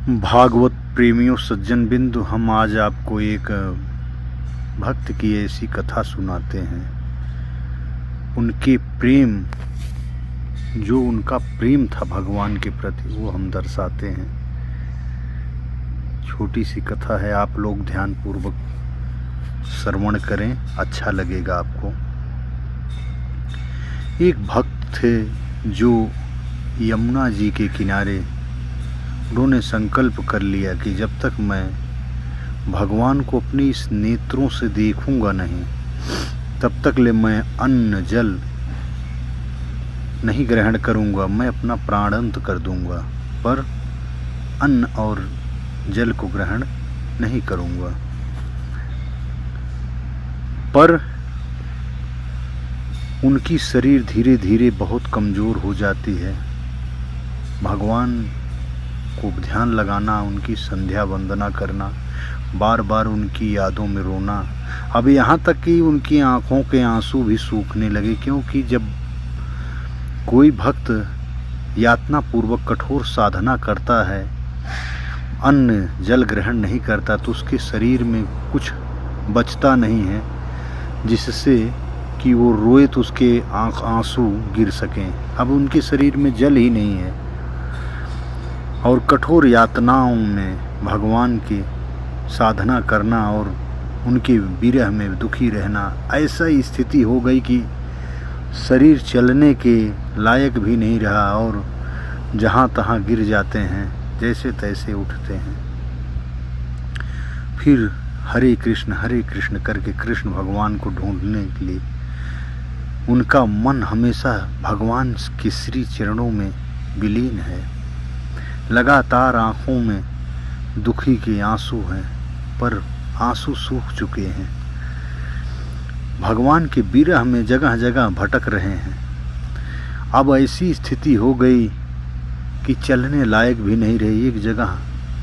भागवत प्रेमियों सज्जन बिंदु, हम आज आपको एक भक्त की ऐसी कथा सुनाते हैं। उनके प्रेम, जो उनका प्रेम था भगवान के प्रति, वो हम दर्शाते हैं। छोटी सी कथा है, आप लोग ध्यानपूर्वक श्रवण करें, अच्छा लगेगा आपको। एक भक्त थे जो यमुना जी के किनारे, उन्होंने संकल्प कर लिया कि जब तक मैं भगवान को अपने इस नेत्रों से देखूंगा नहीं, तब तक ले मैं अन्न जल नहीं ग्रहण करूंगा। मैं अपना प्राणांत कर दूंगा, पर अन्न और जल को ग्रहण नहीं करूंगा। पर उनकी शरीर धीरे धीरे बहुत कमज़ोर हो जाती है। भगवान को ध्यान लगाना, उनकी संध्या वंदना करना, बार बार उनकी यादों में रोना, अब यहाँ तक कि उनकी आँखों के आंसू भी सूखने लगे। क्योंकि जब कोई भक्त यातना पूर्वक कठोर साधना करता है, अन्न जल ग्रहण नहीं करता, तो उसके शरीर में कुछ बचता नहीं है जिससे कि वो रोए तो उसके आंसू गिर सकें। अब उनके शरीर में जल ही नहीं है और कठोर यातनाओं में भगवान की साधना करना और उनके विरह में दुखी रहना, ऐसा स्थिति हो गई कि शरीर चलने के लायक भी नहीं रहा और जहाँ तहाँ गिर जाते हैं, जैसे तैसे उठते हैं। फिर हरे कृष्ण करके कृष्ण भगवान को ढूंढने के लिए उनका मन हमेशा भगवान के श्री चरणों में विलीन है। लगातार आँखों में दुखी के आंसू हैं, पर आंसू सूख चुके हैं। भगवान के विरह में जगह जगह भटक रहे हैं। अब ऐसी स्थिति हो गई कि चलने लायक भी नहीं रहे, एक जगह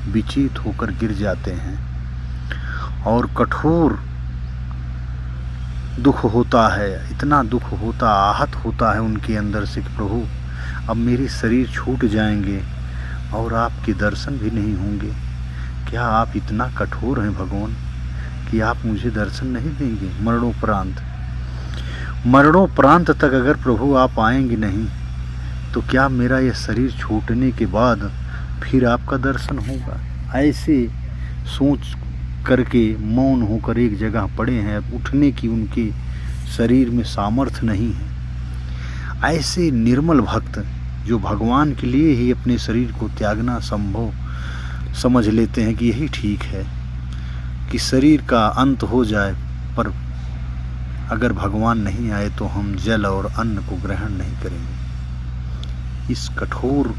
विचलित होकर गिर जाते हैं और कठोर दुख होता है। इतना दुख होता, आहत होता है उनके अंदर से कि प्रभु अब मेरे शरीर छूट जाएंगे और आपके दर्शन भी नहीं होंगे। क्या आप इतना कठोर हैं भगवान कि आप मुझे दर्शन नहीं देंगे? मरणोपरांत तक अगर प्रभु आप आएंगे नहीं, तो क्या मेरा यह शरीर छूटने के बाद फिर आपका दर्शन होगा? ऐसे सोच करके मौन होकर एक जगह पड़े हैं। अब उठने की उनके शरीर में सामर्थ्य नहीं है। ऐसे निर्मल भक्त जो भगवान के लिए ही अपने शरीर को त्यागना संभव समझ लेते हैं कि यही ठीक है कि शरीर का अंत हो जाए, पर अगर भगवान नहीं आए तो हम जल और अन्न को ग्रहण नहीं करेंगे। इस कठोर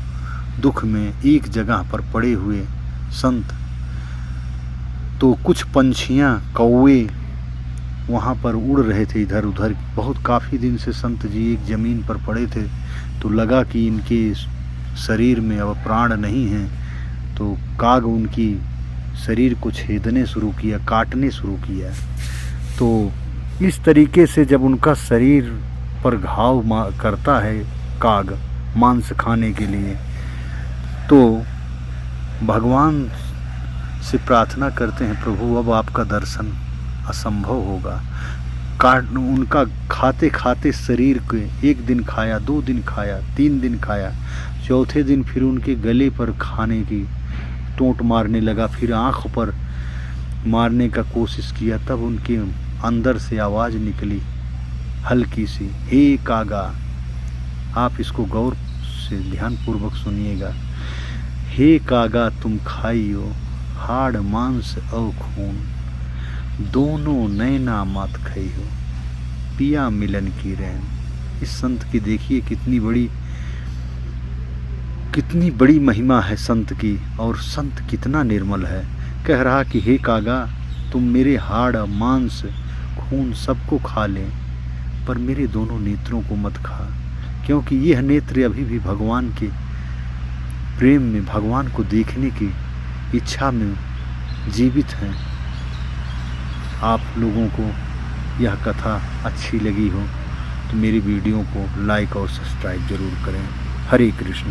दुख में एक जगह पर पड़े हुए संत, तो कुछ पंछियां, कौवे वहाँ पर उड़ रहे थे इधर उधर। बहुत काफ़ी दिन से संत जी एक ज़मीन पर पड़े थे, तो लगा कि इनके शरीर में अब प्राण नहीं है, तो काग उनकी शरीर को छेदने शुरू किया, काटने शुरू किया। तो इस तरीके से जब उनका शरीर पर घाव करता है काग मांस खाने के लिए, तो भगवान से प्रार्थना करते हैं, प्रभु अब आपका दर्शन असंभव होगा। उनका खाते खाते शरीर के एक दिन खाया, 2 दिन खाया, 3 दिन खाया, चौथे दिन फिर उनके गले पर खाने की टोंट मारने लगा, फिर आँख पर मारने का कोशिश किया। तब उनके अंदर से आवाज़ निकली हल्की सी, हे कागा। आप इसको गौर से ध्यानपूर्वक सुनिएगा। हे कागा तुम खाइयो हाड़ मांस और खून, दोनों नैना मत खाइयो पिया मिलन की रैन। इस संत की देखिए कितनी बड़ी महिमा है संत की, और संत कितना निर्मल है। कह रहा कि हे कागा, तुम मेरे हाड़ मांस खून सबको खा लें, पर मेरे दोनों नेत्रों को मत खा, क्योंकि यह नेत्र अभी भी भगवान के प्रेम में, भगवान को देखने की इच्छा में जीवित हैं। आप लोगों को यह कथा अच्छी लगी हो तो मेरी वीडियो को लाइक और सब्सक्राइब जरूर करें। हरे कृष्ण।